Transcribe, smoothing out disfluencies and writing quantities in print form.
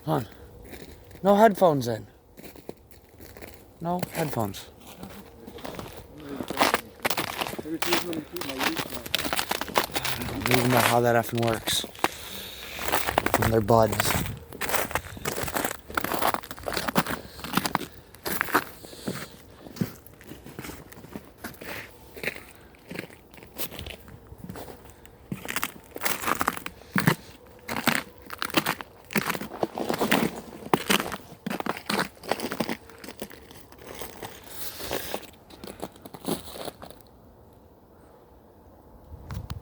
Come on. No headphones in. No headphones. I don't even know how that effing works. When they're buds.